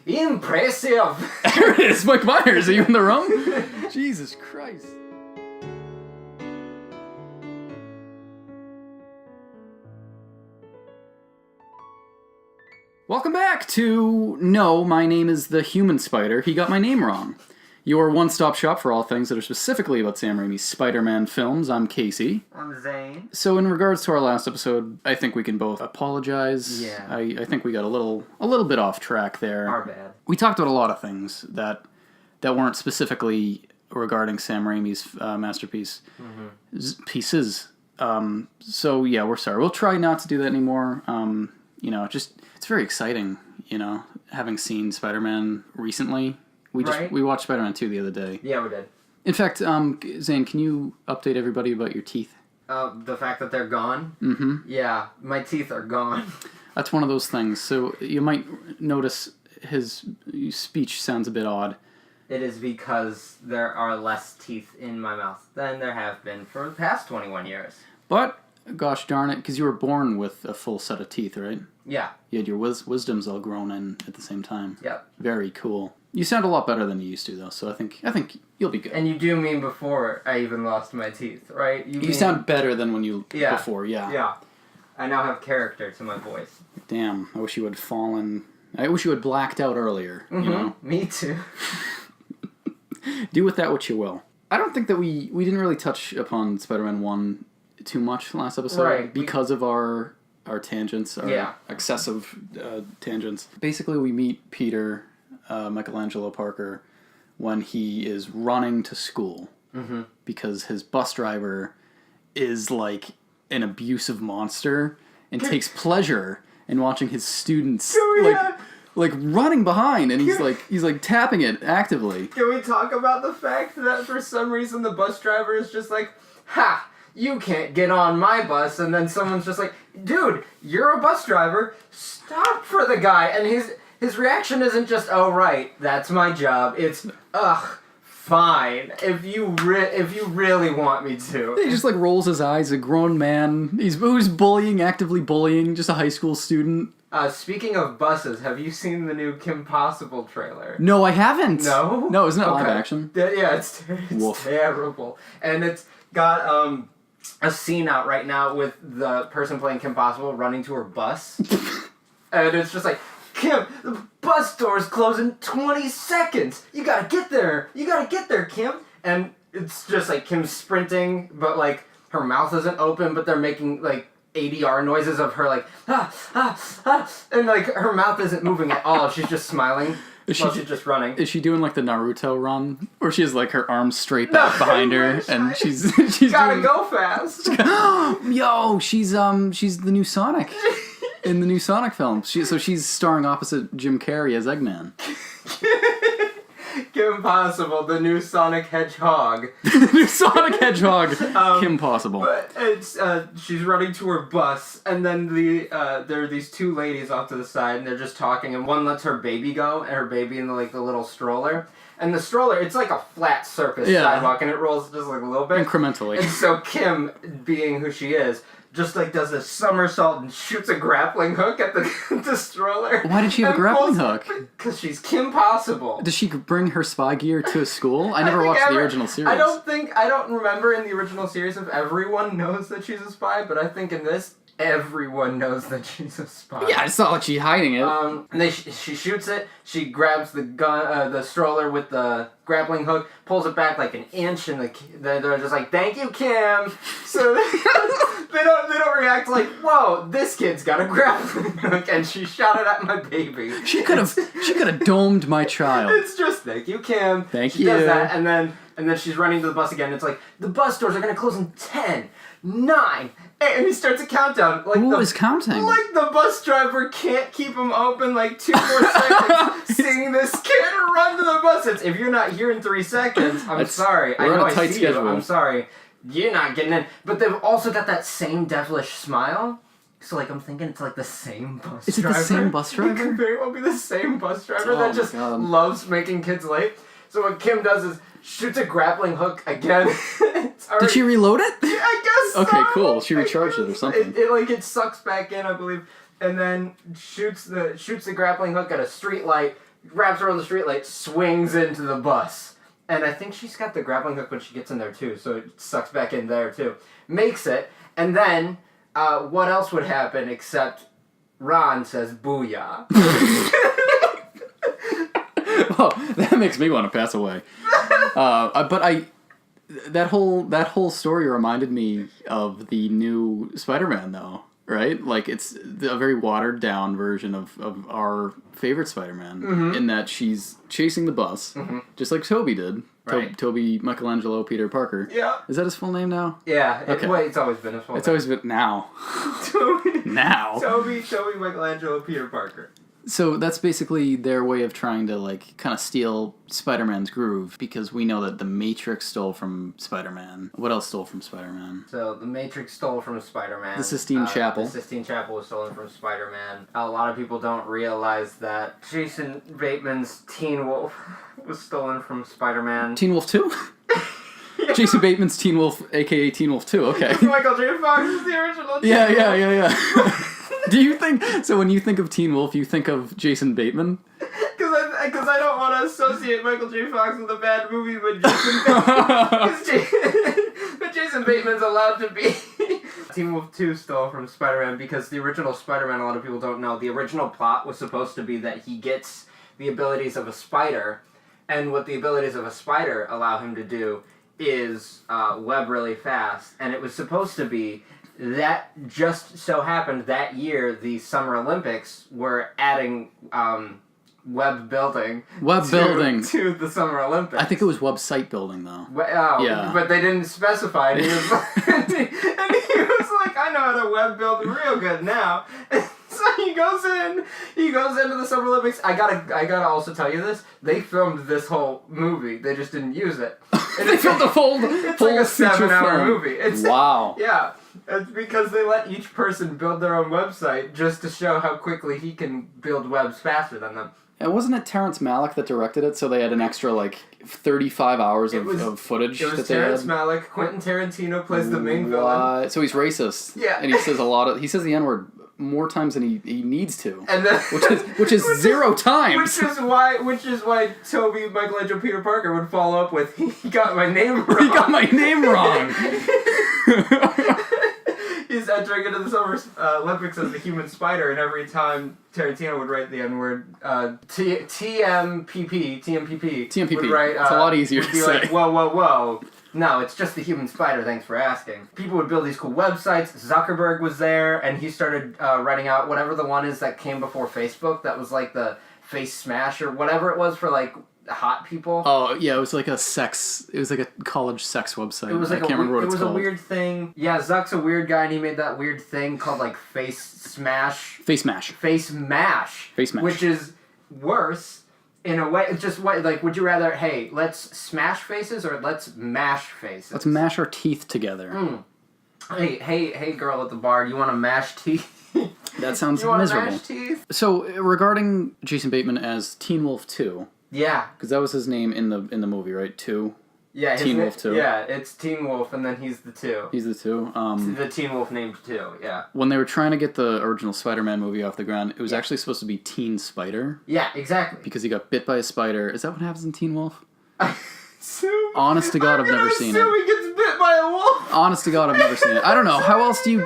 Impressive! There it is, Mike Myers. Are you in the room? Jesus Christ. Welcome back to No, my name is the Human Spider. He got my name wrong. Your one-stop shop for all things that are specifically about Sam Raimi's Spider-Man films. I'm Casey. I'm Zane. So in regards to our last episode, I think we can both apologize. Yeah. I think we got a little bit off track there. Our bad. We talked about a lot of things that weren't specifically regarding Sam Raimi's masterpiece pieces. So yeah, we're sorry. We'll try not to do that anymore. It's very exciting, having seen Spider-Man recently. We watched Spider-Man 2 the other day. Yeah, we did. In fact, Zane, can you update everybody about your teeth? The fact that they're gone? Mm-hmm. Yeah, my teeth are gone. That's one of those things. So you might notice his speech sounds a bit odd. It is because there are less teeth in my mouth than there have been for the past 21 years. But, gosh darn it, because you were born with a full set of teeth, right? Yeah. You had your wisdoms all grown in at the same time. Yep. Very cool. You sound a lot better than you used to, though, so I think you'll be good. And you do mean before I even lost my teeth, right? You sound better than when you before, yeah. Yeah. I now have character to my voice. Damn, I wish you had fallen. I wish you had blacked out earlier, you know? Me too. Do with that what you will. I don't think that we didn't really touch upon Spider-Man 1 too much last episode. Right. Because of our tangents, our excessive tangents. Basically, we meet Peter, Michelangelo Parker, when he is running to school. Mm-hmm. Because his bus driver is like an abusive monster and takes pleasure in watching his students like running behind, and he's like tapping it actively. Can we talk about the fact that for some reason the bus driver is just like, ha, you can't get on my bus, and then someone's just like, dude, you're a bus driver, stop for the guy, and his reaction isn't just, oh right, that's my job, it's, ugh, fine, if you really want me to. He just like rolls his eyes, a grown man, who's actively bullying, just a high school student. Speaking of buses, have you seen the new Kim Possible trailer? No, I haven't. No? No, isn't it live action? Yeah, it's terrible. And it's got a scene out right now with the person playing Kim Possible running to her bus. And it's just like, Kim, the bus doors close in 20 seconds. You gotta get there. Kim. And it's just like Kim sprinting, but like her mouth isn't open, but they're making like ADR noises of her like, and like her mouth isn't moving at all. She's just smiling. She's just running. Is she doing like the Naruto run, where she has like her arms straight back behind her, and she's gotta go fast? Yo, she's the new Sonic in the new Sonic film. She's starring opposite Jim Carrey as Eggman. Kim Possible, the new Sonic Hedgehog. The new Sonic Hedgehog, Kim Possible. But it's she's running to her bus, and then there are these two ladies off to the side, and they're just talking, and one lets her baby go, and her baby in the little stroller. And the stroller, it's like a flat surface sidewalk, and it rolls just like a little bit. Incrementally. And so Kim, being who she is, just like does a somersault and shoots a grappling hook at the stroller. Why did she have a grappling hook? Because she's Kim Possible. Does she bring her spy gear to a school? I never watched the original series. I don't remember in the original series if everyone knows that she's a spy, but I think in this, everyone knows that she's a spy. Yeah, it's not like she's hiding it. And she shoots it. She grabs the gun, the stroller with the grappling hook, pulls it back like an inch, and they're just like, "Thank you, Kim." So they don't react like, "Whoa, this kid's got a grappling hook," and she shot it at my baby. She could have domed my child. It's just, "Thank you, Kim." Thank you. She does that, and then she's running to the bus again. It's like, the bus doors are gonna close in 10, 9. And he starts a countdown. Who is counting? Like the bus driver can't keep them open like 2 more seconds. Seeing this kid run to the bus. If you're not here in 3 seconds, I'm sorry. I know I see you. I'm sorry. You're not getting in. But they've also got that same devilish smile. So like I'm thinking it's like the same bus driver. Is it the same bus driver? It could very well be the same bus driver that just loves making kids late. So what Kim does is shoots a grappling hook again. Did she reload it? Yeah, I guess so. Okay, cool. She recharged it or something. It sucks back in, I believe, and then shoots the grappling hook at a street light, wraps around the streetlight, swings into the bus. And I think she's got the grappling hook when she gets in there, too, so it sucks back in there, too. Makes it, and then, what else would happen except Ron says, booyah. Well, that makes me want to pass away. But that whole story reminded me of the new Spider-Man, though, right? Like, it's a very watered-down version of our favorite Spider-Man, in that she's chasing the bus, just like Tobey did. Right. Tobey, Michelangelo, Peter Parker. Yeah. Is that his full name now? Yeah. Okay. It's always been his full name. It's always been... Now. Now. Tobey, Michelangelo, Peter Parker. So that's basically their way of trying to, like, kind of steal Spider-Man's groove, because we know that the Matrix stole from Spider-Man. What else stole from Spider-Man? So the Matrix stole from Spider-Man. The Sistine Chapel. The Sistine Chapel was stolen from Spider-Man. A lot of people don't realize that Jason Bateman's Teen Wolf was stolen from Spider-Man. Teen Wolf 2? Jason Bateman's Teen Wolf, a.k.a. Teen Wolf 2, okay. Michael J. Fox is the original Teen Wolf. Yeah. Do you think... So when you think of Teen Wolf, you think of Jason Bateman? Because I don't want to associate Michael J. Fox with a bad movie, but Jason Bateman's allowed to be. Teen Wolf 2 stole from Spider-Man because the original Spider-Man, a lot of people don't know, the original plot was supposed to be that he gets the abilities of a spider, and what the abilities of a spider allow him to do is web really fast, and it was supposed to be that just so happened that year the Summer Olympics were adding web building to the Summer Olympics. I think it was website building, though. Yeah. But they didn't specify. And he was and he was like, I know how to web build real good now. And so he goes into the Summer Olympics. I gotta also tell you this. They filmed this whole movie. They just didn't use it. They filmed the full It's like a 7-hour movie. Wow. Yeah. It's because they let each person build their own website just to show how quickly he can build webs faster than them. And wasn't it Terrence Malick that directed it, so they had an extra, 35 hours of footage that they had? It was Terrence Malick. Quentin Tarantino plays the main villain. So he's racist. Yeah. And he says he says the N-word more times than he needs to. And then, which is 0 times. Which is why Tobey, Michelangelo, Peter Parker would follow up with, he got my name wrong. He got my name wrong. He's entering into the Summer Olympics as the human spider, and every time Tarantino would write the N-word, TMPP would write... It's a lot easier to say. Like, whoa. No, it's just the human spider, thanks for asking. People would build these cool websites. Zuckerberg was there, and he started writing out whatever the one is that came before Facebook, that was like the Face Smash, or whatever it was for, like, hot people. Oh, yeah, it was like a college sex website. It was like I can't remember what it's called. It was a weird thing. Yeah, Zuck's a weird guy, and he made that weird thing called, like, Face Mash. Which is worse, in a way. It's just, would you rather, hey, let's smash faces, or let's mash faces? Let's mash our teeth together. Hey, girl at the bar, do you want to mash teeth? That sounds you miserable. Mash teeth? So, regarding Jason Bateman as Teen Wolf 2... Yeah. Because that was his name in the movie, right? 2? Yeah. Teen Wolf 2. Yeah, it's Teen Wolf, and then he's the 2. He's the 2. The Teen Wolf named 2, yeah. When they were trying to get the original Spider-Man movie off the ground, it was actually supposed to be Teen Spider. Yeah, exactly. Because he got bit by a spider. Is that what happens in Teen Wolf? Honest to God, I've never seen it. He gets bit by a wolf. Honest to God, I've never seen it. I don't know. How else do you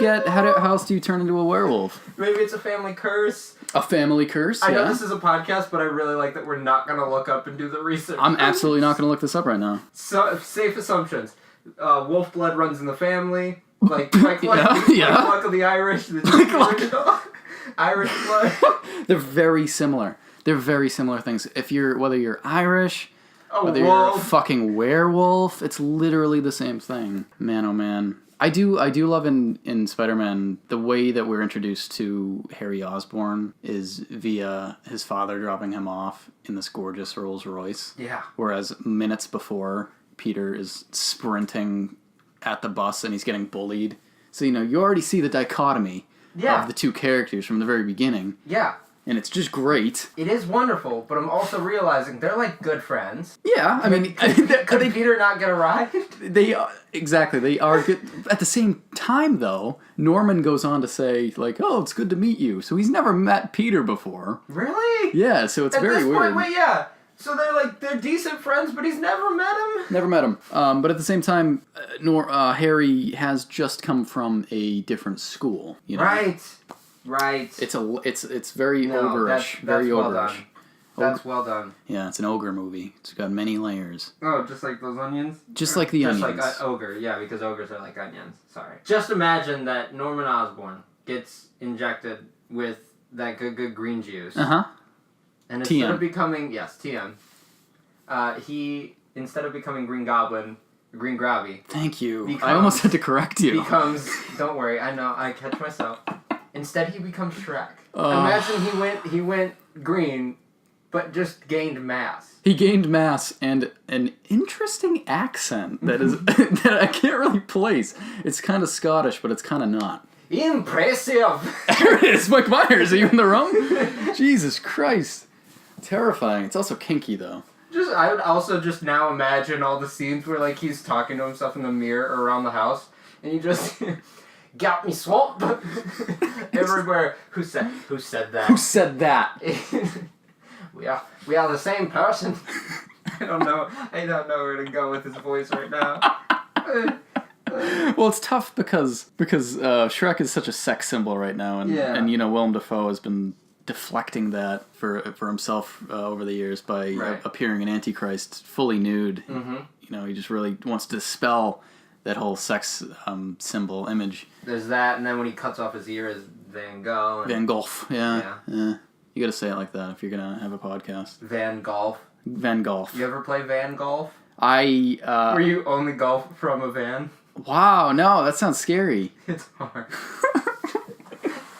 turn into a werewolf? Maybe it's a family curse. A family curse? I know this is a podcast, but I really like that we're not going to look up and do the research. I'm absolutely not going to look this up right now. So, safe assumptions. Wolf blood runs in the family. Like luck of the Irish. The Irish blood. They're very similar. They're very similar things. Whether you're Irish... Whether wolf. you're a fucking werewolf, it's literally the same thing. Man, oh man. I do love in Spider-Man, the way that we're introduced to Harry Osborn is via his father dropping him off in this gorgeous Rolls Royce. Yeah. Whereas minutes before, Peter is sprinting at the bus and he's getting bullied. So, you already see the dichotomy of the two characters from the very beginning. Yeah. and it's just great. It is wonderful, but I'm also realizing they're like good friends. Yeah, I mean, could Peter not get a ride? They are good. At the same time, though, Norman goes on to say, like, "Oh, it's good to meet you." So he's never met Peter before. Really? Yeah. So it's very weird. At this point, wait, yeah. So they're decent friends, but he's never met him. Never met him. But at the same time, Harry has just come from a different school. You know? Right. It's very ogreish. Very well ogreish. Done. That's well done. Yeah, it's an ogre movie. It's got many layers. Oh, just like those onions? Just like the onions. Just like ogre, yeah, because ogres are like onions. Sorry. Just imagine that Norman Osborn gets injected with that good green juice. Uh-huh. And instead of becoming... Yes, TM. He, instead of becoming Green Goblin, Green Grabby... Thank you. I almost had to correct you. Don't worry, I know, I catch myself. Instead, he becomes Shrek. Imagine he went green, but just gained mass. He gained mass and an interesting accent that is that I can't really place. It's kind of Scottish, but it's kind of not. Impressive! There it is, Mike Myers. Are you in the room? Jesus Christ. Terrifying. It's also kinky, though. I would also just now imagine all the scenes where, like, he's talking to himself in the mirror or around the house, and you just... Got me swamped everywhere. Who said that? Who said that? we are the same person. I don't know where to go with his voice right now. Well, it's tough because Shrek is such a sex symbol right now, and Willem Dafoe has been deflecting that for himself over the years by appearing in Antichrist fully nude. Mm-hmm. He just really wants to dispel that whole sex symbol image. There's that, and then when he cuts off his ear is Van Gogh. Van Gogh, yeah. You gotta say it like that if you're gonna have a podcast. Van Gogh. Van Gogh. You ever play Van Gogh? Were you only golf from a van? Wow, no, that sounds scary. It's hard.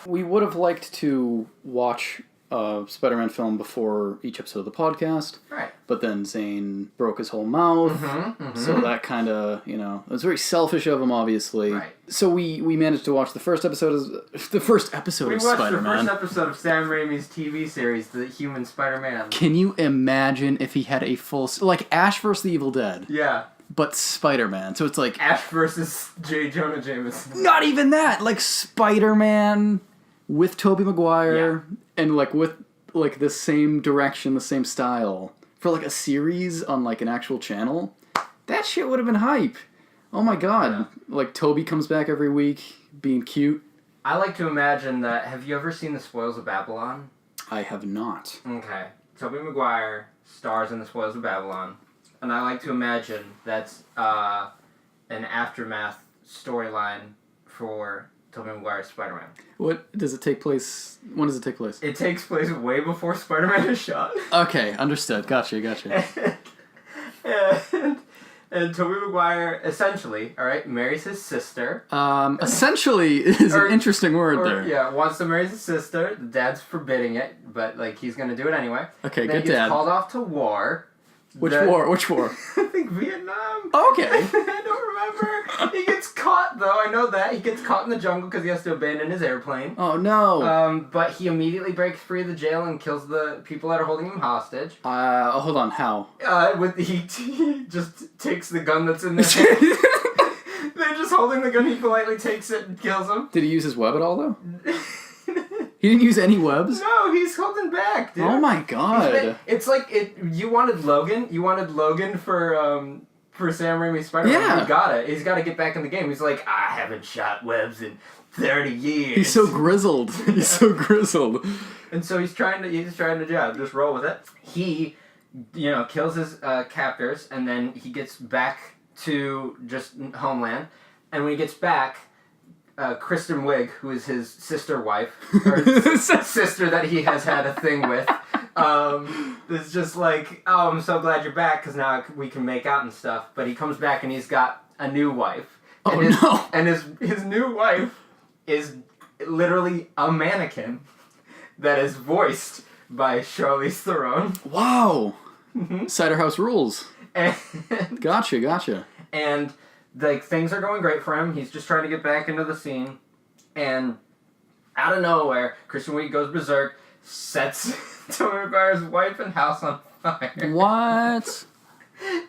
We would have liked to watch a Spider-Man film before each episode of the podcast. Right. But then Zane broke his whole mouth. So that kind of, it was very selfish of him, obviously. Right. So we managed to watch the first episode of Spider-Man. We watched the first episode of Sam Raimi's TV series, The Human Spider-Man. Can you imagine if he had a full... Like Ash vs. the Evil Dead. Yeah. But Spider-Man. So it's like... Ash versus J. Jonah Jameson. Not even that! Like Spider-Man with Tobey Maguire... Yeah. And, like, with, like, the same direction, the same style, for, like, a series on, like, an actual channel, that shit would have been hype. Oh, my God. Yeah. Like, Toby comes back every week, being cute. I like to imagine that... Have you ever seen The Spoils of Babylon? I have not. Okay. Tobey Maguire stars in The Spoils of Babylon. And I like to imagine that's an aftermath storyline for... Tobey Maguire's Spider-Man. When does it take place? It takes place way before Spider-Man is shot. Okay, understood. Gotcha. And Tobey Maguire essentially, marries his sister. Essentially is an interesting word there. Yeah, wants to marry his sister. The dad's forbidding it, but he's gonna do it anyway. Okay, then good he gets dad. called off to war. Which war? I think Vietnam. Okay. I don't remember. He gets caught, though. I know that. He gets caught in the jungle because he has to abandon his airplane. Oh, no. But he immediately breaks free of the jail and kills the people that are holding him hostage. Hold on. How? He just takes the gun that's in their hand. They're just holding the gun. He politely takes it and kills him. Did he use his web at all, though? He didn't use any webs? No, he's holding back, dude. Oh my God. It's like you wanted Logan. You wanted Logan for Sam Raimi's Spider-Man. Yeah. He got it. He's got to get back in the game. He's like, I haven't shot webs in 30 years. He's so grizzled. And so he's trying to just roll with it. He, kills his captors, and then he gets back to just homeland. And when he gets back, Kristen Wiig, who is his sister wife, or sister that he has had a thing with, is just like, oh, I'm so glad you're back, because now we can make out and stuff. But he comes back and he's got a new wife. And his new wife is literally a mannequin that is voiced by Charlize Theron. Wow. Cider House rules. And Gotcha. And... things are going great for him. He's just trying to get back into the scene. And out of nowhere, Kristen Wiig goes berserk, sets Tobey Maguire's wife and house on fire. What?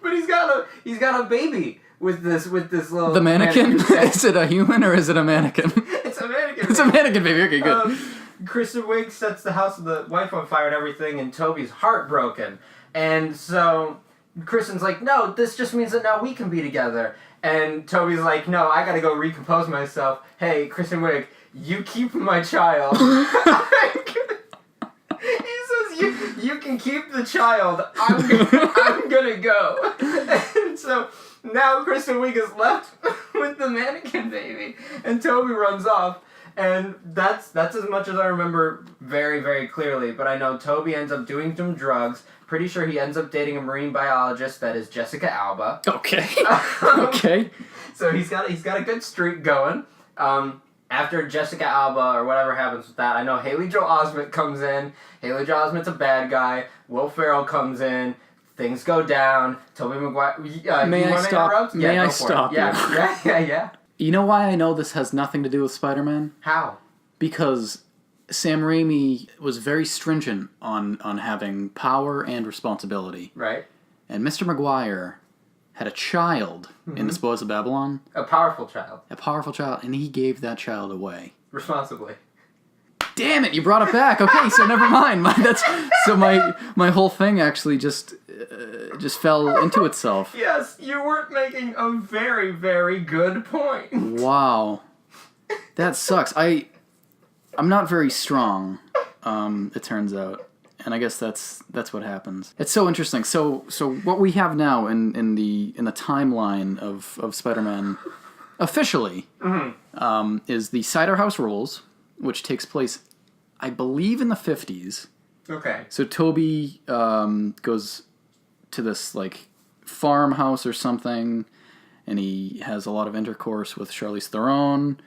But he's got a baby with this little... The mannequin? Is it a human or is it a mannequin? It's a mannequin. It's a mannequin baby. Okay, good. Kristen Wiig sets the house of the wife on fire and everything, and Toby's heartbroken. And so Kristen's like, no, this just means that now we can be together. And Toby's like, no, I gotta go recompose myself. Hey, Kristen Wiig, you keep my child. He says, you can keep the child. I'm gonna go. And so now Kristen Wiig is left with the mannequin baby, and Toby runs off. And that's as much as I remember very, very clearly. But I know Toby ends up doing some drugs. Pretty sure he ends up dating a marine biologist that is Jessica Alba. Okay. Okay. So he's got a good streak going. After Jessica Alba or whatever happens with that, I know Haley Joel Osment comes in. Haley Joel Osment's a bad guy. Will Ferrell comes in. Things go down. Tobey Maguire. May I stop? Yeah, May I stop? Yeah. You know why I know this has nothing to do with Spider-Man? How? Because Sam Raimi was very stringent on having power and responsibility. Right. And Mr. Maguire had a child in The Spoils of Babylon. A powerful child. A powerful child, and he gave that child away. Responsibly. Damn it, you brought it back. Okay, so never mind. My whole thing actually just fell into itself. Yes, you weren't making a very, very good point. Wow. That sucks. I'm not very strong, it turns out. And I guess that's what happens. It's so interesting. So what we have now in the timeline of Spider-Man officially is the Cider House Rules, which takes place, I believe, in the 50s. Okay. So Toby goes to this like farmhouse or something, and he has a lot of intercourse with Charlize Theron,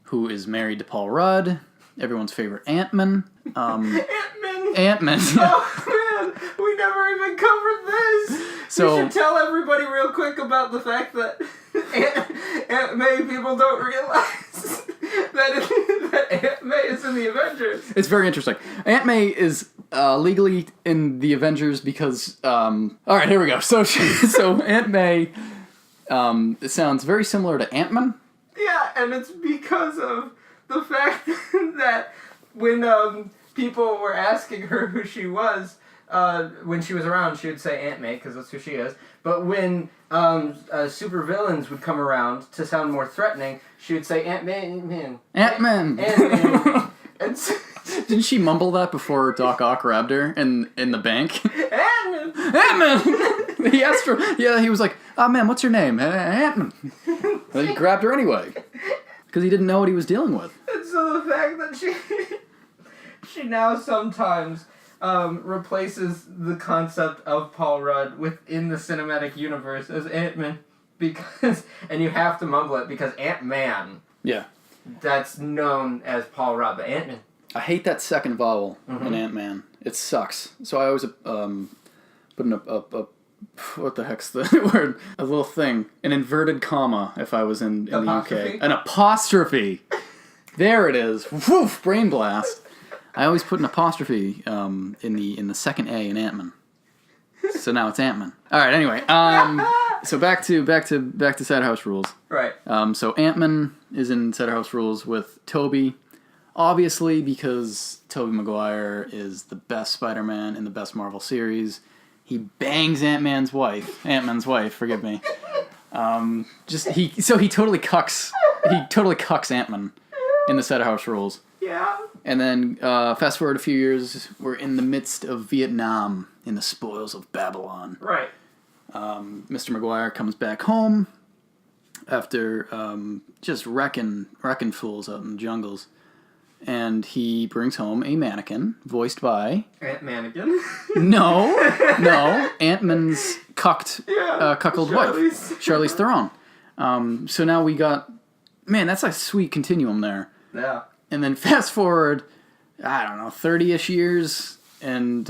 who is married to Paul Rudd, everyone's favorite Ant-Man. Ant-Man. Oh man, we never even covered this. So we should tell everybody real quick about the fact that Aunt May people don't realize that Aunt May is in the Avengers. It's very interesting. Aunt May is legally in the Avengers because all right, here we go. So Aunt May it sounds very similar to Ant-Man. Yeah, and it's because of the fact that when people were asking her who she was, when she was around, she would say Aunt May, because that's who she is. But when super villains would come around to sound more threatening, she would say Aunt Man. Ant-Man. Ant-Man. And so, didn't she mumble that before Doc Ock grabbed her in the bank? Ant-Man! Ant-Man! He asked her, he was like, oh man, what's your name? Ant-Man. Well, he grabbed her anyway. Because he didn't know what he was dealing with. And so the fact that she now sometimes replaces the concept of Paul Rudd within the cinematic universe as Ant-Man, and you have to mumble it because Ant-Man. Yeah. That's known as Paul Rudd, but Ant-Man. I hate that second vowel in Ant-Man. It sucks. So I always put in a what the heck's the word? A little thing. An inverted comma if I was in the UK. An apostrophe. There it is. Woof! Brain blast. I always put an apostrophe in the second A in Ant-Man. So now it's Ant-Man. All right. Anyway, so back to Cider House Rules. Right. So Ant-Man is in Cider House Rules with Toby, obviously because Tobey Maguire is the best Spider-Man in the best Marvel series. He bangs Ant-Man's wife. Forgive me. He totally cucks Ant-Man in the Cider House Rules. Yeah. And then fast forward a few years, we're in the midst of Vietnam in the spoils of Babylon. Right. Mr. Maguire comes back home after just wrecking fools out in the jungles. And he brings home a mannequin voiced by... Ant-Mannequin? No. Ant-Man's cuckold wife, Charlize Theron. So now we got... Man, that's a sweet continuum there. Yeah. And then fast forward, I don't know, 30-ish years, and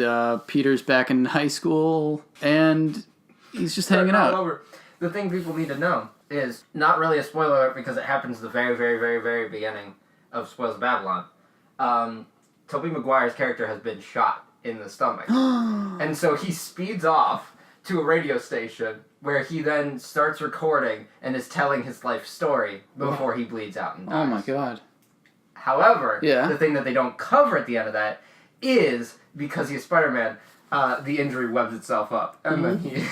Peter's back in high school, and he's just hanging out. Over. The thing people need to know is not really a spoiler because it happens at the very, very, very, very beginning of Spoils of Babylon. Tobey Maguire's character has been shot in the stomach. And so he speeds off to a radio station where he then starts recording and is telling his life story before he bleeds out and dies. Oh my god. However, the thing that they don't cover at the end of that is, because he's Spider-Man, the injury webs itself up, and then he,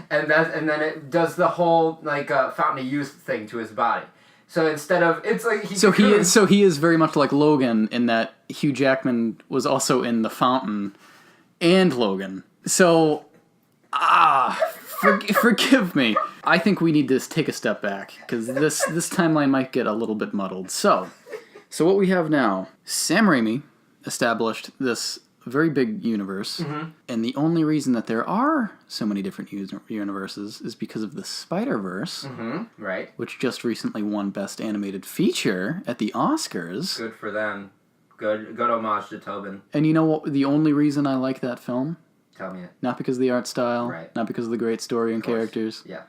and then it does the whole like Fountain of Youth thing to his body. So instead of he is very much like Logan in that Hugh Jackman was also in The Fountain and Logan. So forgive me. I think we need to take a step back because this timeline might get a little bit muddled. So what we have now, Sam Raimi established this very big universe, and the only reason that there are so many different universes is because of the Spider-Verse, right? Which just recently won Best Animated Feature at the Oscars. Good for them. Good homage to Tobin. And you know what? The only reason I like that film? Tell me it. Not because of the art style, right? Not because of the great story and characters. Yeah.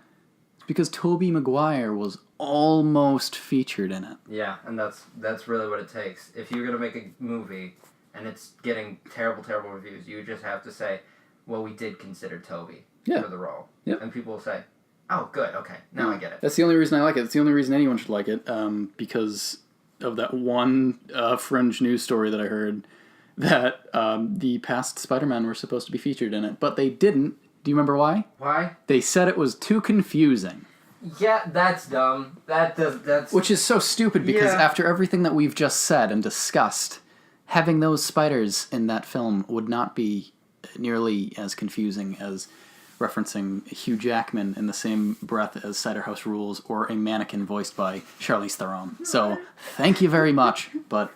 It's because Tobey Maguire was almost featured in it. Yeah, and that's really what it takes. If you're gonna make a movie and it's getting terrible reviews, you just have to say, well, we did consider Toby for the role. Yep. And people will say, oh, good, okay, now I get it. That's the only reason I like it. It's the only reason anyone should like it, because of that one fringe news story that I heard that the past Spider-Man were supposed to be featured in it, but they didn't. Do you remember why? Why? They said it was too confusing. Yeah, that's dumb. That's Which is so stupid because after everything that we've just said and discussed, having those spiders in that film would not be nearly as confusing as referencing Hugh Jackman in the same breath as Cider House Rules or a mannequin voiced by Charlize Theron. So, thank you very much, but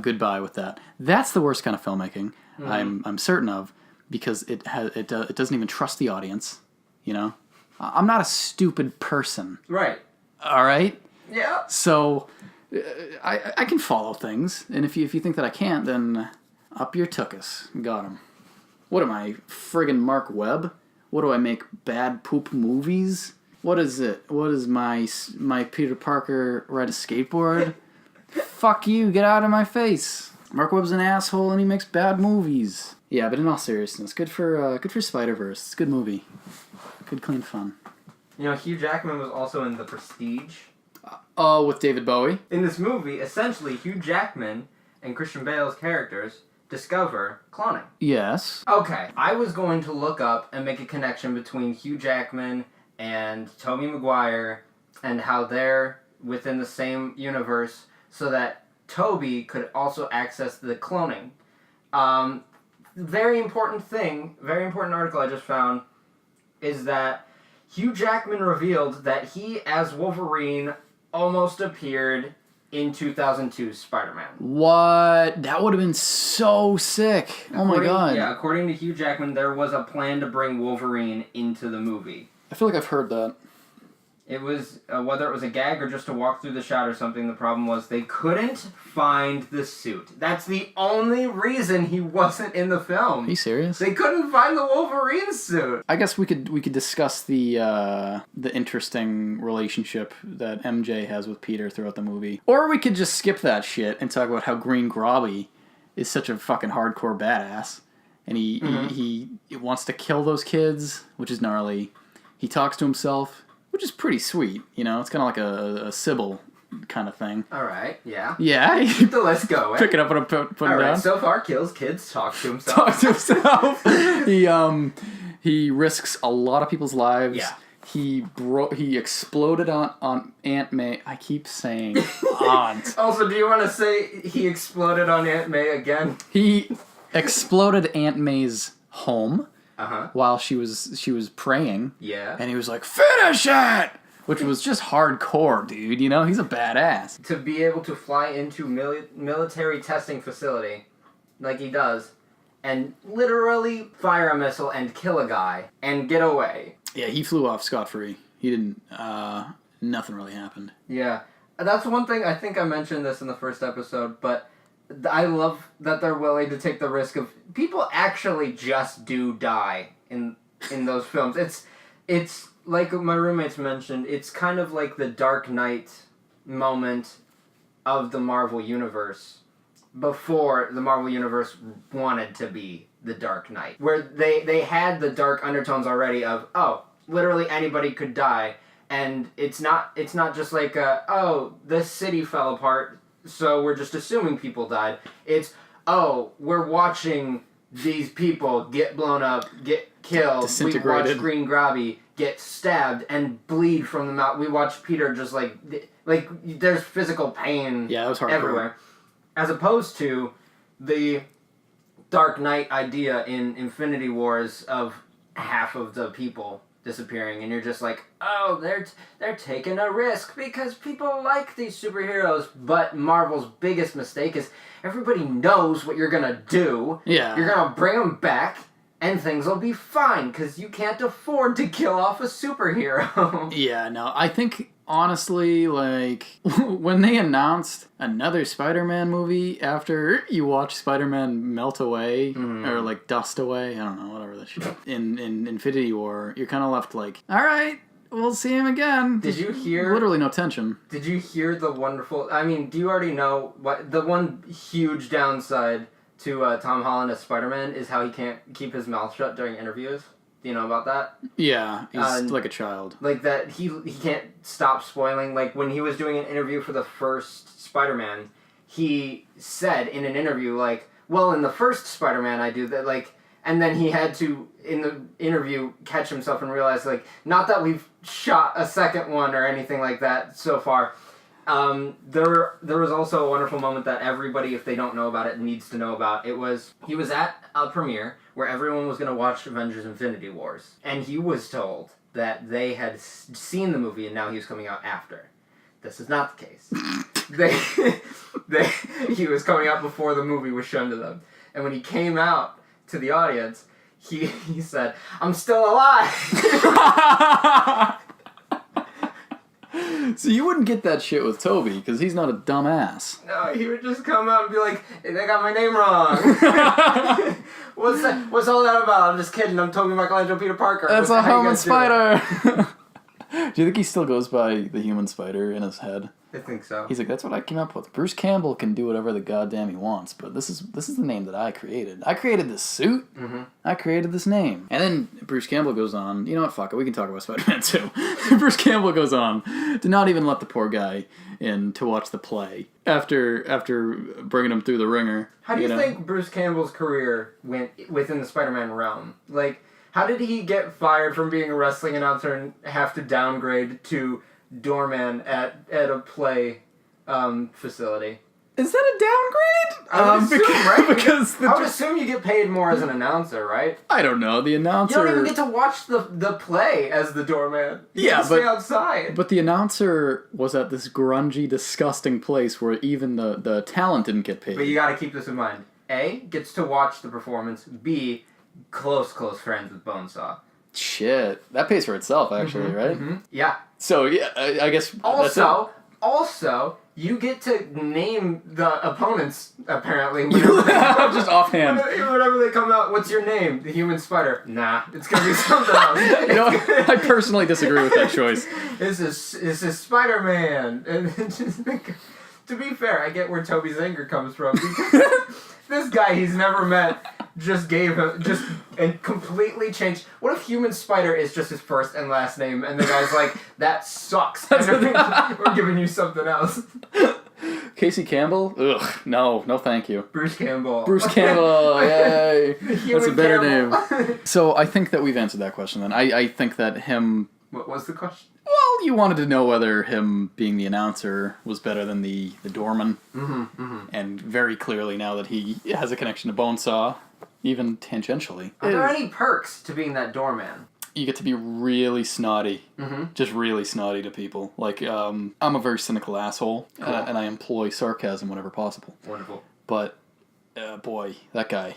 goodbye with that. That's the worst kind of filmmaking, I'm certain of, because it doesn't even trust the audience, you know? I'm not a stupid person. Right. All right? Yeah. So... I can follow things, and if you think that I can't, then up your tuchus. Got him. What am I, friggin' Mark Webb? What do I make, bad poop movies? What is it? What is my Peter Parker ride a skateboard? Fuck you, get out of my face. Mark Webb's an asshole and he makes bad movies. Yeah, but in all seriousness, good for Spider-Verse. It's a good movie. Good, clean fun. You know, Hugh Jackman was also in The Prestige. Oh, with David Bowie? In this movie, essentially, Hugh Jackman and Christian Bale's characters discover cloning. Yes. Okay, I was going to look up and make a connection between Hugh Jackman and Tobey Maguire and how they're within the same universe so that Tobey could also access the cloning. Very important article I just found is that Hugh Jackman revealed that he, as Wolverine, almost appeared in 2002's Spider-Man. What? That would have been so sick. Oh my god. Yeah, according to Hugh Jackman, there was a plan to bring Wolverine into the movie. I feel like I've heard that. It was, whether it was a gag or just to walk through the shot or something, the problem was they couldn't find the suit. That's the only reason he wasn't in the film. Are you serious? They couldn't find the Wolverine suit. I guess we could discuss the interesting relationship that MJ has with Peter throughout the movie. Or we could just skip that shit and talk about how Green Grobby is such a fucking hardcore badass. And he wants to kill those kids, which is gnarly. He talks to himself, which is pretty sweet, you know? It's kind of like a Sybil kind of thing. All right, yeah. Yeah. Keep the list going. Pick it up and put it down. All right, so far, kills kids, talks to himself. Talks to himself. He risks a lot of people's lives. Yeah. He exploded on Aunt May. I keep saying aunt. Also, do you want to say he exploded on Aunt May again? He exploded Aunt May's home. While she was praying. Yeah. And he was like, finish it! Which was just hardcore, dude. You know, he's a badass. To be able to fly into military testing facility, like he does, and literally fire a missile and kill a guy, and get away. Yeah, he flew off scot-free. He didn't, nothing really happened. Yeah. That's one thing, I think I mentioned this in the first episode, but I love that they're willing to take the risk of... People actually just do die in those films. It's like my roommates mentioned, it's kind of like the Dark Knight moment of the Marvel Universe. before the Marvel Universe wanted to be the Dark Knight. Where they had the dark undertones already of, oh, literally anybody could die. And it's not just like, oh, this city fell apart, so we're just assuming people died. It's, oh, we're watching these people get blown up, get killed. We watch Green Grabby get stabbed and bleed from the mouth. We watch Peter just like there's physical pain that was everywhere. As opposed to the Dark Knight idea in Infinity Wars of half of the people disappearing, and you're just like, oh, they're taking a risk because people like these superheroes. But Marvel's biggest mistake is everybody knows what you're gonna do. Yeah. You're gonna bring them back, and things will be fine because you can't afford to kill off a superhero. Yeah, no, I think honestly, like, when they announced another Spider-Man movie after you watch Spider-Man melt away, or, like, dust away, I don't know, whatever the shit, in Infinity War, you're kind of left like, alright, we'll see him again. Did you hear... Literally no tension. Did you hear the wonderful... I mean, do you already know what... The one huge downside to Tom Holland as Spider-Man is how he can't keep his mouth shut during interviews? Do you know about that? Yeah, he's like a child. Like that, he can't stop spoiling. Like when he was doing an interview for the first Spider-Man, he said in an interview, like, well, in the first Spider-Man I do that, like, and then he had to, in the interview, catch himself and realize, like, not that we've shot a second one or anything like that so far. There was also a wonderful moment that everybody, if they don't know about it, needs to know about. He was at a premiere where everyone was going to watch Avengers Infinity Wars, and he was told that they had seen the movie and now he was coming out after. This is not the case. He was coming out before the movie was shown to them. And when he came out to the audience, he said, "I'm still alive." So you wouldn't get that shit with Toby, because he's not a dumbass. No, he would just come out and be like, "Hey, they got my name wrong." What's that? What's all that about? I'm just kidding. I'm Tobey Michelangelo Peter Parker. That's a human spider. Do you think he still goes by the human spider in his head? I think so. He's like, that's what I came up with. Bruce Campbell can do whatever the goddamn he wants, but this is the name that I created. I created this suit. Mm-hmm. I created this name. And then Bruce Campbell goes on, you know what, fuck it, we can talk about Spider-Man too. Bruce Campbell goes on to not even let the poor guy in to watch the play after bringing him through the ringer. How do you think Bruce Campbell's career went within the Spider-Man realm? Like, how did he get fired from being a wrestling announcer and have to downgrade to doorman at a play facility? Is that a downgrade? I would assume, right? Because I would assume you get paid more as an announcer, right? I don't know. The announcer... You don't even get to watch the play as the doorman. You get to stay outside. But the announcer was at this grungy, disgusting place where even the talent didn't get paid. But you gotta keep this in mind. A, gets to watch the performance. B, close friends with Bonesaw. Shit. That pays for itself, actually, right? Mm-hmm. Yeah. So, yeah, I guess Also, you get to name the opponents, apparently. Just offhand. Whenever they come out, what's your name? The Human Spider. Nah, it's gonna be something else. You know, I personally disagree with that choice. This is Spider-Man. And just, to be fair, I get where Toby's anger comes from. Because this guy he's never met and completely changed. What if Human Spider is just his first and last name, and the guy's like, that sucks. We're giving you something else. Casey Campbell? Ugh, no, thank you. Bruce Campbell, yay. That's a better Campbell. name. So I think that we've answered that question then. I think that him... What was the question? Well, you wanted to know whether him being the announcer was better than the doorman. Mm-hmm, mm-hmm. And very clearly now that he has a connection to Bonesaw, even tangentially. Are there any perks to being that doorman? You get to be really snotty. Mm-hmm. Just really snotty to people. Like, I'm a very cynical asshole, cool. and I employ sarcasm whenever possible. Wonderful. But, boy, that guy,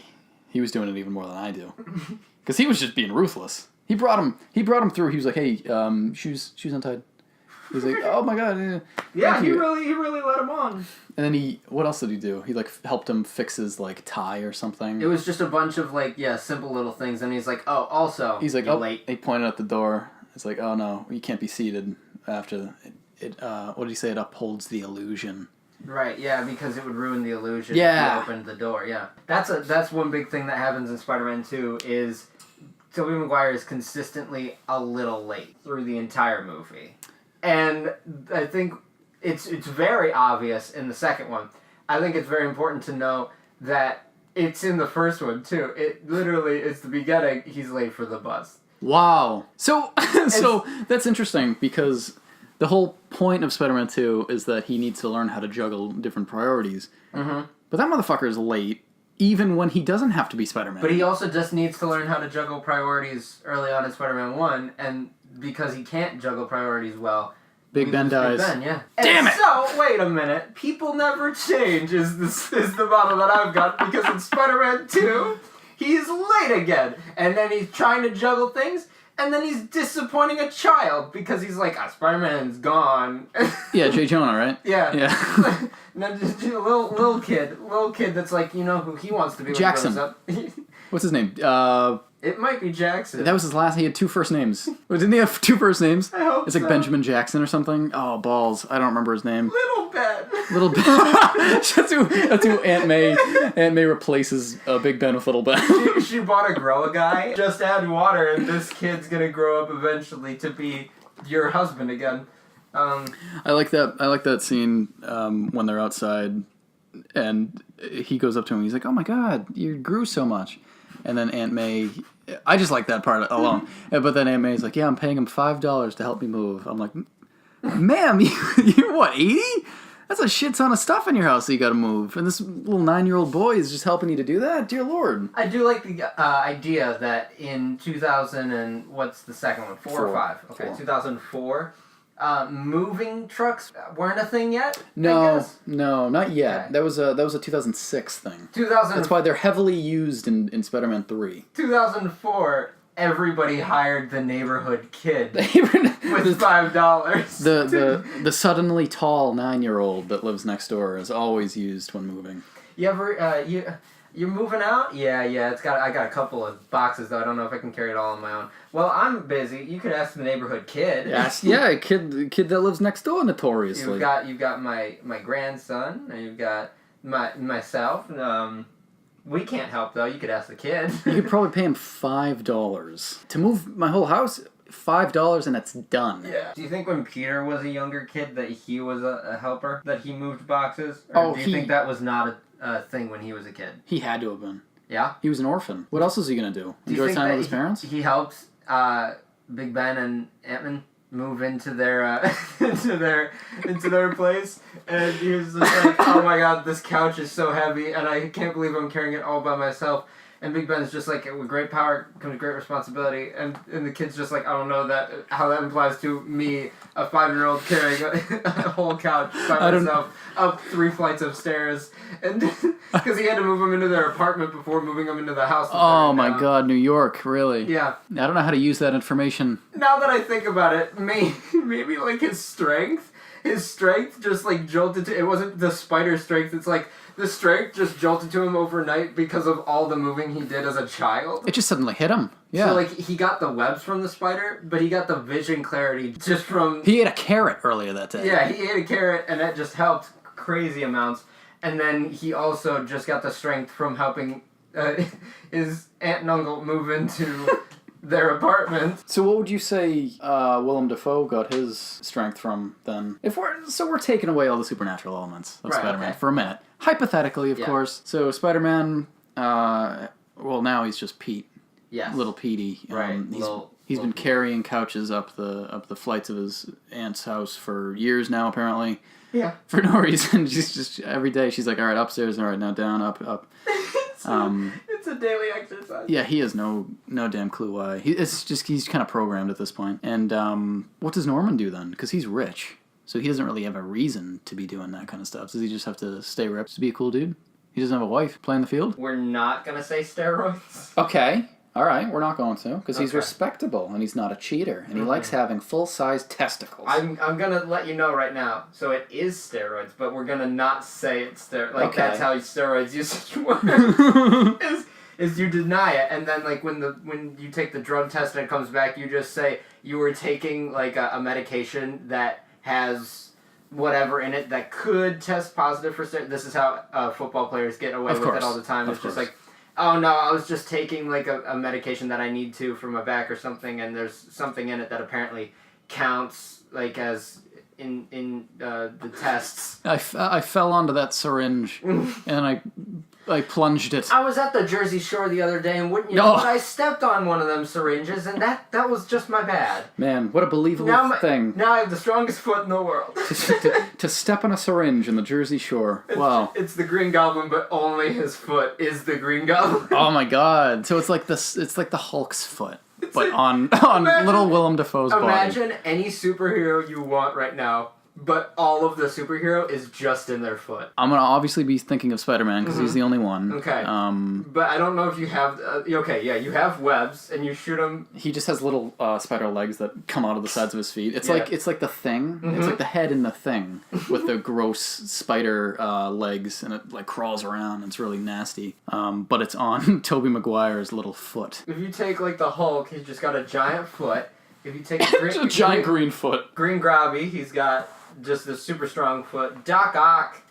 he was doing it even more than I do. Because he was just being ruthless. He brought him through. He was like, "Hey, shoes untied." He's like, "Oh my god." Yeah, he really let him on. And then what else did he do? He like helped him fix his like tie or something. It was just a bunch of like simple little things. And he's like, "Oh, also." He's like, "Oh." Late. He pointed at the door. It's like, "Oh no, you can't be seated after it." What did he say? It upholds the illusion. Right, yeah, because it would ruin the illusion Yeah. if you opened the door, yeah. That's one big thing that happens in Spider-Man 2 is Tobey Maguire is consistently a little late through the entire movie. And I think it's very obvious in the second one. I think it's very important to know that it's in the first one, too. It literally, it's the beginning, he's late for the bus. Wow. So that's interesting because the whole point of Spider-Man 2 is that he needs to learn how to juggle different priorities. Mm-hmm. But that motherfucker is late even when he doesn't have to be Spider-Man. But he also just needs to learn how to juggle priorities early on in Spider-Man 1, and because he can't juggle priorities well, Big Ben dies. Big Ben, yeah. Damn it! So, wait a minute. People never change is the model that I've got, because in Spider-Man 2, he's late again. And then he's trying to juggle things, and then he's disappointing a child, because he's like, Spider-Man's gone. Yeah, J. Jonah, right? Yeah. Yeah. And then just a little kid that's like, you know who he wants to be when Jackson. he grows up. What's his name? It might be Jackson. That was his last. He had 2 first names. Didn't he have 2 first names? I hope It's like so. Benjamin Jackson or something. Oh, balls. I don't remember his name. Little Ben. Little Ben. That's who Aunt May replaces Big Ben with Little Ben. She bought a grow a guy. Just add water, and this kid's gonna grow up eventually to be your husband again. I like that scene when they're outside, and he goes up to him. He's like, "Oh my God, you grew so much," and then Aunt May. I just like that part alone. But then Aunt May's like, "Yeah, I'm paying him $5 to help me move." I'm like, "Ma'am, you're what, 80? That's a shit ton of stuff in your house that you got to move, and this little 9-year-old boy is just helping you to do that? Dear Lord." I do like the idea that in 2000 and what's the second one? 4 or 5? Okay, 2004. Moving trucks weren't a thing yet. No, not yet. Okay. That was a 2006 thing. 2000. That's why they're heavily used in Spider-Man 3. 2004. Everybody hired the neighborhood kid with with $5. The suddenly tall 9-year-old that lives next door is always used when moving. You ever you're moving out? Yeah. I got a couple of boxes though. I don't know if I can carry it all on my own. Well, I'm busy. You could ask the neighborhood kid. Yes, yeah, kid that lives next door notoriously. You've got my grandson, and you've got myself. We can't help though. You could ask the kid. You could probably pay him $5 to move my whole house. $5 and it's done. Yeah. Do you think when Peter was a younger kid that he was a helper? That he moved boxes? Or do you think that was not a thing when he was a kid? He had to have been. Yeah? He was an orphan. What else is he going to do? Do you Enjoy think time that with his parents? He helped Big Ben and Ant-Man move into their into their place, and he was just like, "Oh my God, this couch is so heavy, and I can't believe I'm carrying it all by myself." And Big Ben's just like, "With great power comes great responsibility," and the kid's just like, "I don't know how that implies to me, a 5-year-old carrying a whole couch by myself up 3 flights of stairs," and because he had to move them into their apartment before moving them into the house. Oh my God, New York, really? Yeah. I don't know how to use that information. Now that I think about it, maybe like his strength just like jolted to. It wasn't the spider strength. It's like the strength just jolted to him overnight because of all the moving he did as a child. It just suddenly hit him. Yeah. So like he got the webs from the spider, but he got the vision clarity just from. He ate a carrot earlier that day. Yeah, he ate a carrot, and that just helped crazy amounts. And then he also just got the strength from helping his aunt and uncle move into their apartment. So what would you say Willem Dafoe got his strength from then? We're taking away all the supernatural elements of Spider-Man for a minute. Hypothetically, of course. So Spider-Man, well now he's just Pete. Yes. Little Petey. Right. He's been carrying couches up the flights of his aunt's house for years now, apparently. Yeah. For no reason. She's just every day she's like, all right, upstairs, all right, now down, up. It's a daily exercise. Yeah, he has no damn clue why. He's kind of programmed at this point. And what does Norman do then? Because he's rich, so he doesn't really have a reason to be doing that kind of stuff. Does he just have to stay ripped to be a cool dude? He doesn't have a wife playing the field? We're not gonna say steroids. Okay. All right, we're not going to, because he's respectable, and he's not a cheater, and he likes having full-size testicles. I'm gonna let you know right now. So it is steroids, but we're gonna not say it's steroids. Like that's how steroids usage works. is you deny it, and then like when you take the drug test and it comes back, you just say you were taking like a medication that has whatever in it that could test positive for steroids. This is how football players get away with it all the time. It's just like, oh no, I was just taking like a medication that I need to for my back or something, and there's something in it that apparently counts like as in the tests. I fell onto that syringe and I plunged it. I was at the Jersey Shore the other day, and wouldn't you know what? I stepped on one of them syringes, and that was just my bad. Man, what a believable thing. Now I have the strongest foot in the world. to step on a syringe in the Jersey Shore. Wow. It's the Green Goblin, but only his foot is the Green Goblin. Oh my god. So it's like the Hulk's foot. But on little Willem Dafoe's body. Imagine any superhero you want right now, but all of the superhero is just in their foot. I'm going to obviously be thinking of Spider-Man because he's the only one. Okay. But I don't know if you have... you have webs, and you shoot him... He just has little spider legs that come out of the sides of his feet. It's like the Thing. It's like the head in the Thing with the gross spider legs, and it like crawls around. It's really nasty. But it's on Tobey Maguire's little foot. If you take like the Hulk, he's just got a giant foot. If you take a giant green foot. Green Grobby, he's got just this super strong foot. Doc Ock,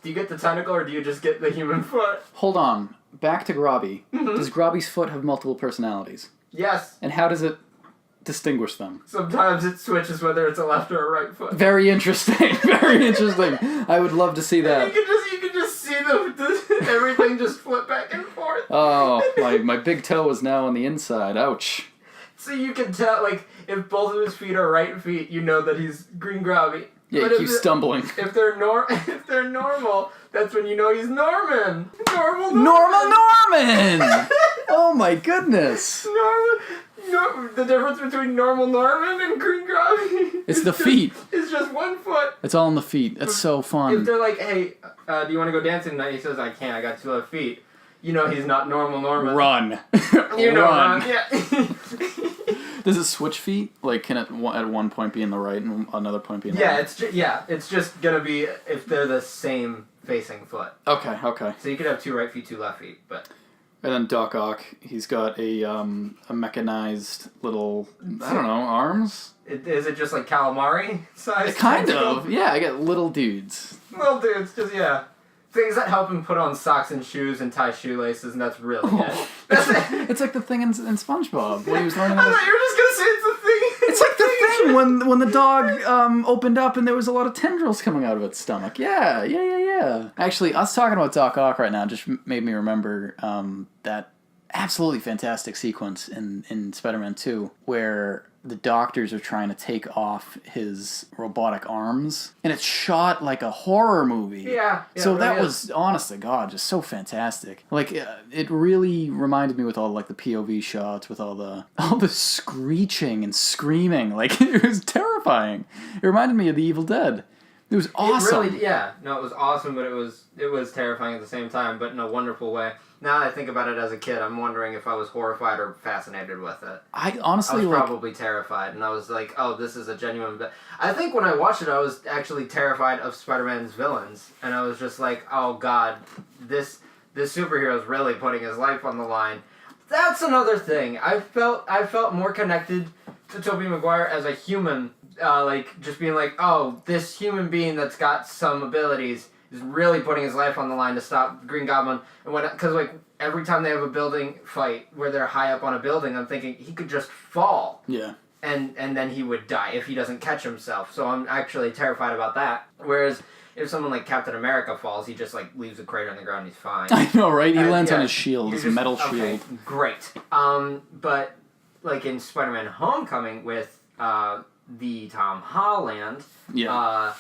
do you get the tentacle or do you just get the human foot? Hold on. Back to Grobby. Does Grobby's foot have multiple personalities? Yes. And how does it distinguish them? Sometimes it switches whether it's a left or a right foot. Very interesting. Very interesting. I would love to see that. You can just see everything just flip back and forth. Oh, my big toe is now on the inside. Ouch. So you can tell, like, if both of his feet are right feet, you know that he's Green Grobby. Yeah, he keeps stumbling. If they're normal, that's when you know he's Norman. Normal Norman! Oh my goodness. The difference between normal Norman and Green Grobby. It's the feet. It's just one foot. It's all in the feet. That's so fun. If they're like, hey, do you want to go dancing tonight? He says, I can't. I got 2 left feet. You know he's not normal Norman. Run. You know, Run. Yeah. Does it switch feet? Like, can it at one point be in the right and another point be in the left? It's just gonna be if they're the same facing foot. Okay. So you could have 2 right feet, 2 left feet, but. And then Doc Ock, he's got a mechanized little, I don't know, arms? Is it just like calamari size? Kind of. Yeah, I got little dudes. Little dudes, just, yeah. Things that help him put on socks and shoes and tie shoelaces, and that's really good. It's like the thing in SpongeBob when he was learning. I thought you were just gonna say it's the thing. It's like the thing when the dog opened up and there was a lot of tendrils coming out of its stomach. Yeah. Actually, us talking about Doc Ock right now just made me remember that absolutely fantastic sequence in Spider-Man 2 where the doctors are trying to take off his robotic arms, and it's shot like a horror movie. Yeah. So that was, honest to God, just so fantastic. Like, it really reminded me with all like the POV shots, with all the screeching and screaming. Like, it was terrifying. It reminded me of The Evil Dead. It was awesome. It was awesome, but it was terrifying at the same time, but in a wonderful way. Now that I think about it as a kid, I'm wondering if I was horrified or fascinated with it. I honestly was probably terrified, and I was like, oh, this is a genuine... I think when I watched it, I was actually terrified of Spider-Man's villains, and I was just like, oh god, this superhero is really putting his life on the line. That's another thing. I felt more connected to Tobey Maguire as a human, like, just being like, oh, this human being that's got some abilities is really putting his life on the line to stop Green Goblin. And because like every time they have a building fight where they're high up on a building, I'm thinking he could just fall. Yeah. And then he would die if he doesn't catch himself. So I'm actually terrified about that. Whereas if someone like Captain America falls, he just like leaves a crater on the ground. He's fine. I know, right? He lands on his shield, his metal shield. Okay, great. But like in Spider-Man: Homecoming with the Tom Holland, I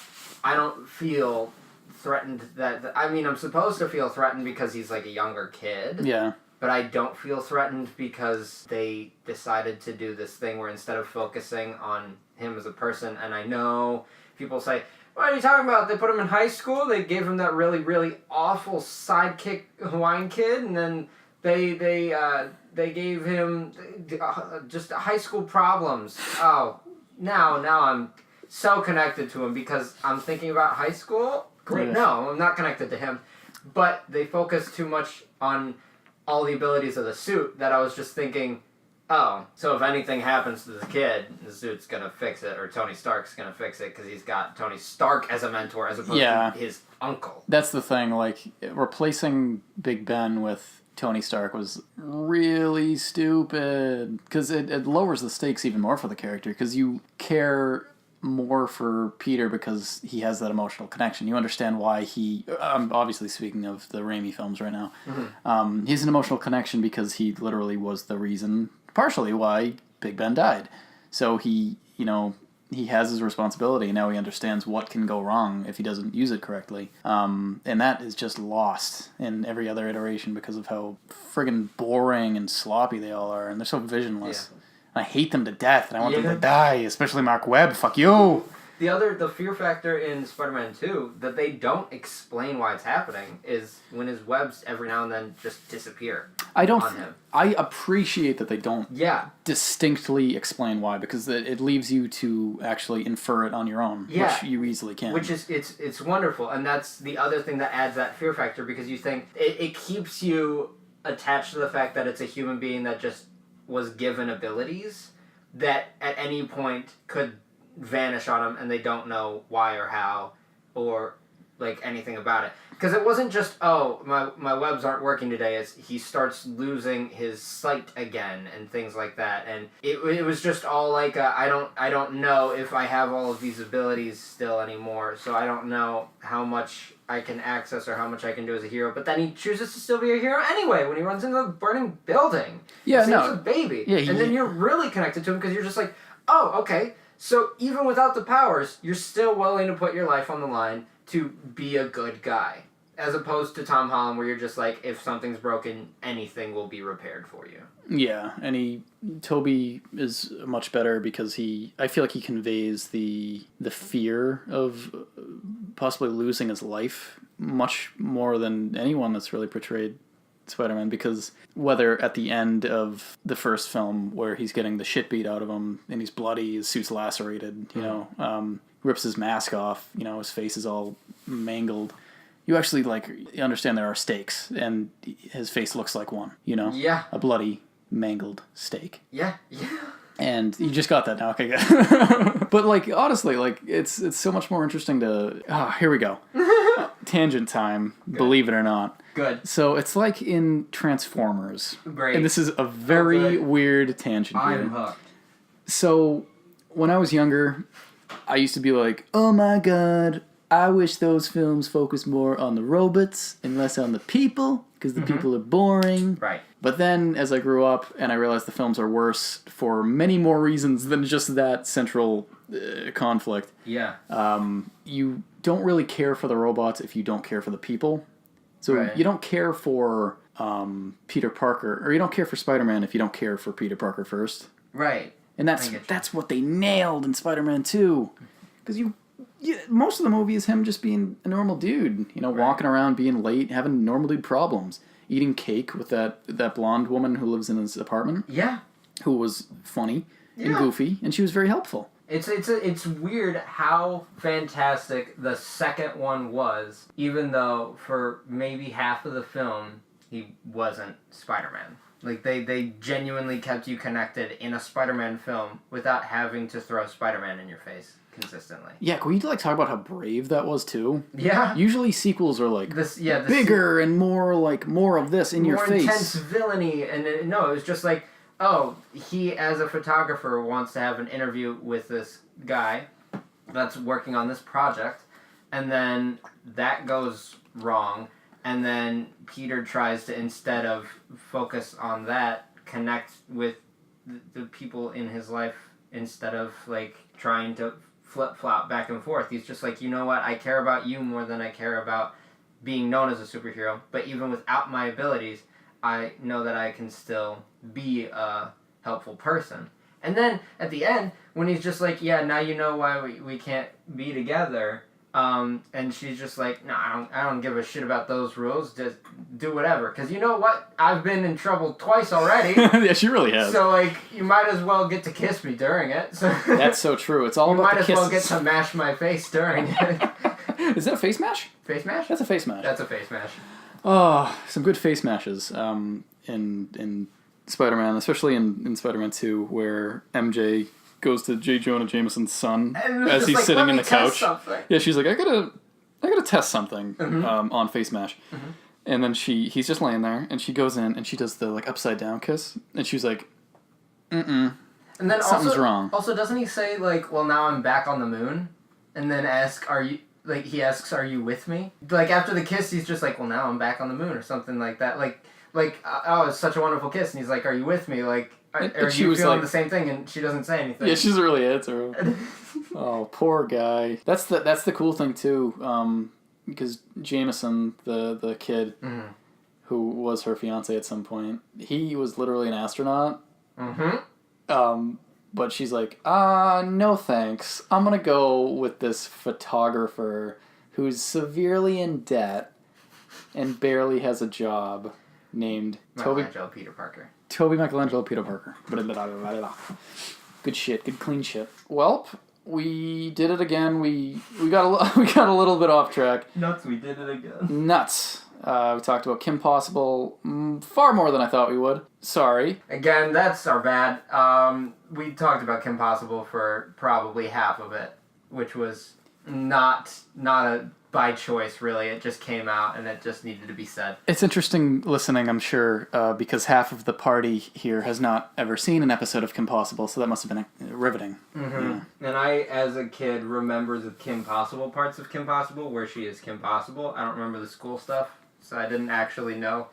don't feel threatened I'm supposed to feel threatened because he's like a younger kid. Yeah. But I don't feel threatened because they decided to do this thing where instead of focusing on him as a person, and I know people say, what are you talking about? They put him in high school, they gave him that really, really awful sidekick Hawaiian kid, and then they gave him just high school problems. Oh, now I'm so connected to him because I'm thinking about high school. Great. Yeah. No, I'm not connected to him. But they focus too much on all the abilities of the suit that I was just thinking, oh, so if anything happens to the kid, the suit's gonna fix it, or Tony Stark's gonna fix it, because he's got Tony Stark as a mentor as opposed to his uncle. That's the thing, like, replacing Big Ben with Tony Stark was really stupid, because it lowers the stakes even more for the character, because you care more for Peter because he has that emotional connection. You understand why I'm obviously speaking of the Raimi films right now. Mm-hmm. He's an emotional connection because he literally was the reason, partially, why Big Ben died. So he has his responsibility, and now he understands what can go wrong if he doesn't use it correctly. And that is just lost in every other iteration because of how friggin' boring and sloppy they all are, and they're so visionless. Yeah. I hate them to death, and I want them to die, especially Mark Webb. Fuck you! The fear factor in Spider-Man 2 that they don't explain why it's happening is when his webs every now and then just disappear. I appreciate that they don't distinctly explain why, because it leaves you to actually infer it on your own, which you easily can. Which is it's wonderful, and that's the other thing that adds that fear factor, because you think it keeps you attached to the fact that it's a human being that just was given abilities that at any point could vanish on them, and they don't know why or how or like anything about it. Because it wasn't just, my webs aren't working today. It's he starts losing his sight again and things like that. And it was just all like, I don't know if I have all of these abilities still anymore, so I don't know how much I can access or how much I can do as a hero. But then he chooses to still be a hero anyway when he runs into a burning building. Yeah, he saves a baby. Yeah, and then you're really connected to him because you're just like, oh, okay. So even without the powers, you're still willing to put your life on the line to be a good guy. As opposed to Tom Holland, where you're just like, if something's broken, anything will be repaired for you. Yeah, and Toby is much better because I feel like he conveys the fear of possibly losing his life much more than anyone that's really portrayed Spider-Man, because whether at the end of the first film where he's getting the shit beat out of him and he's bloody, his suit's lacerated, rips his mask off, his face is all mangled. You actually, you understand there are stakes, and his face looks like one, Yeah. A bloody, mangled steak. Yeah. And you just got that now, okay, good. But, honestly, it's so much more interesting to... here we go. Tangent time, good. Believe it or not. Good. So, it's like in Transformers. Great. And this is a very weird tangent here. I'm hooked. So, when I was younger, I used to be like, oh my god, I wish those films focused more on the robots and less on the people, because the people are boring. Right. But then, as I grew up and I realized the films are worse for many more reasons than just that central conflict. Yeah. You don't really care for the robots if you don't care for the people. So you don't care for Peter Parker, or you don't care for Spider-Man if you don't care for Peter Parker first. Right. And that's what they nailed in Spider-Man 2. Because most of the movie is him just being a normal dude, walking around, being late, having normal dude problems, eating cake with that blonde woman who lives in his apartment. Yeah. Who was funny and goofy, and she was very helpful. It's weird how fantastic the second one was, even though for maybe half of the film he wasn't Spider-Man. They genuinely kept you connected in a Spider-Man film without having to throw Spider-Man in your face consistently. Yeah, can we talk about how brave that was too? Yeah. Usually sequels are bigger and more of this in your face. More intense villainy, and it was just like, oh, he as a photographer wants to have an interview with this guy that's working on this project, and then that goes wrong. And then Peter tries to, instead of focus on that, connect with the people in his life instead of, trying to flip-flop back and forth. He's just like, you know what, I care about you more than I care about being known as a superhero. But even without my abilities, I know that I can still be a helpful person. And then, at the end, when he's just like, yeah, now you know why we can't be together... and she's just like, no, I don't give a shit about those rules. Just do whatever. Because you know what? I've been in trouble twice already. Yeah, she really has. So, you might as well get to kiss me during it. So that's so true. It's all about the kisses. You might as well get to mash my face during it. Is that a face mash? Face mash? That's a face mash. That's a face mash. Oh, some good face mashes in Spider-Man, especially in Spider-Man 2, where MJ goes to J. Jonah Jameson's son as he's sitting in the couch. Yeah, she's like, I gotta test something on Face Mash. Mm-hmm. And then he's just laying there, and she goes in and she does the like upside down kiss, and she's like, and then something's wrong. Also, doesn't he say like, well, now I'm back on the moon, and then he asks, are you with me? Like after the kiss, he's just like, well, now I'm back on the moon or something like that. Like oh, it's such a wonderful kiss, and he's like, are you with me? Like, are you feeling the same thing? And she doesn't say anything. Yeah, she doesn't really answer him. Oh, poor guy. That's the cool thing too, because Jameson, the kid, who was her fiance at some point, he was literally an astronaut. Mm-hmm. But she's like, no thanks. I'm gonna go with this photographer who's severely in debt and barely has a job, named Michelangelo Peter Parker. Toby Michelangelo Peter Parker. Good shit. Good clean shit. Welp, we did it again. We got a little bit off track. Nuts. We did it again. Nuts. We talked about Kim Possible far more than I thought we would. Sorry. Again, that's our bad. We talked about Kim Possible for probably half of it, which was not a by choice, really. It just came out, and it just needed to be said. It's interesting listening, I'm sure, because half of the party here has not ever seen an episode of Kim Possible, so that must have been riveting. Mm-hmm. Yeah. And I, as a kid, remember the Kim Possible parts of Kim Possible, where she is Kim Possible. I don't remember the school stuff, so I didn't actually know.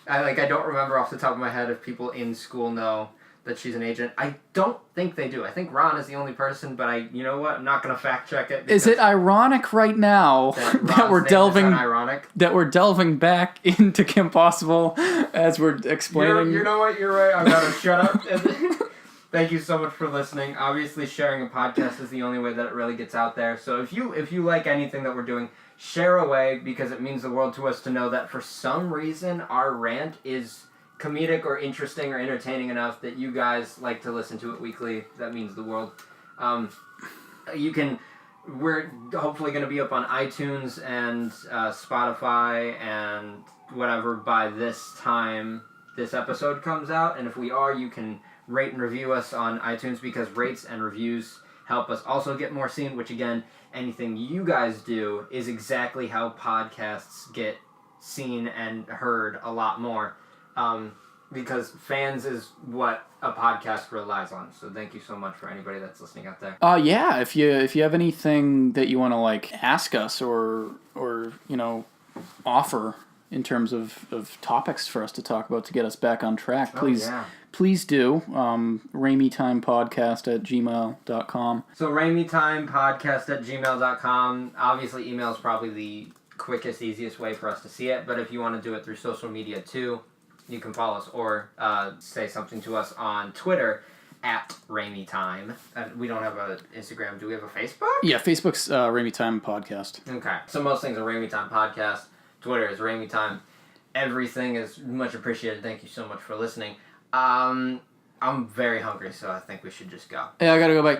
I don't remember off the top of my head if people in school know that she's an agent. I don't think they do. I think Ron is the only person, but you know what? I'm not going to fact check it. Is it ironic right now that we're delving back into Kim Possible as we're explaining? You know what? You're right. I'm going to shut up. Thank you so much for listening. Obviously, sharing a podcast is the only way that it really gets out there. So if you like anything that we're doing, share away, because it means the world to us to know that for some reason our rant is comedic or interesting or entertaining enough that you guys like to listen to it weekly. That means the world. We're hopefully going to be up on iTunes and Spotify and whatever by this time this episode comes out. And if we are, you can rate and review us on iTunes, because rates and reviews help us also get more seen, which again, anything you guys do is exactly how podcasts get seen and heard a lot more. Because fans is what a podcast relies on. So thank you so much for anybody that's listening out there. Yeah, if you have anything that you want to like ask us or offer in terms of topics for us to talk about to get us back on track, please do. Raimi Time Podcast at gmail.com. So Raimi Time Podcast at gmail.com. Obviously, email is probably the quickest, easiest way for us to see it. But if you want to do it through social media too, you can follow us or say something to us on Twitter at Raimi Time. We don't have an Instagram. Do we have a Facebook? Yeah, Facebook's Raimi Time Podcast. Okay. So most things are Raimi Time Podcast. Twitter is Raimi Time. Everything is much appreciated. Thank you so much for listening. I'm very hungry, so I think we should just go. Yeah, I gotta go. Bye.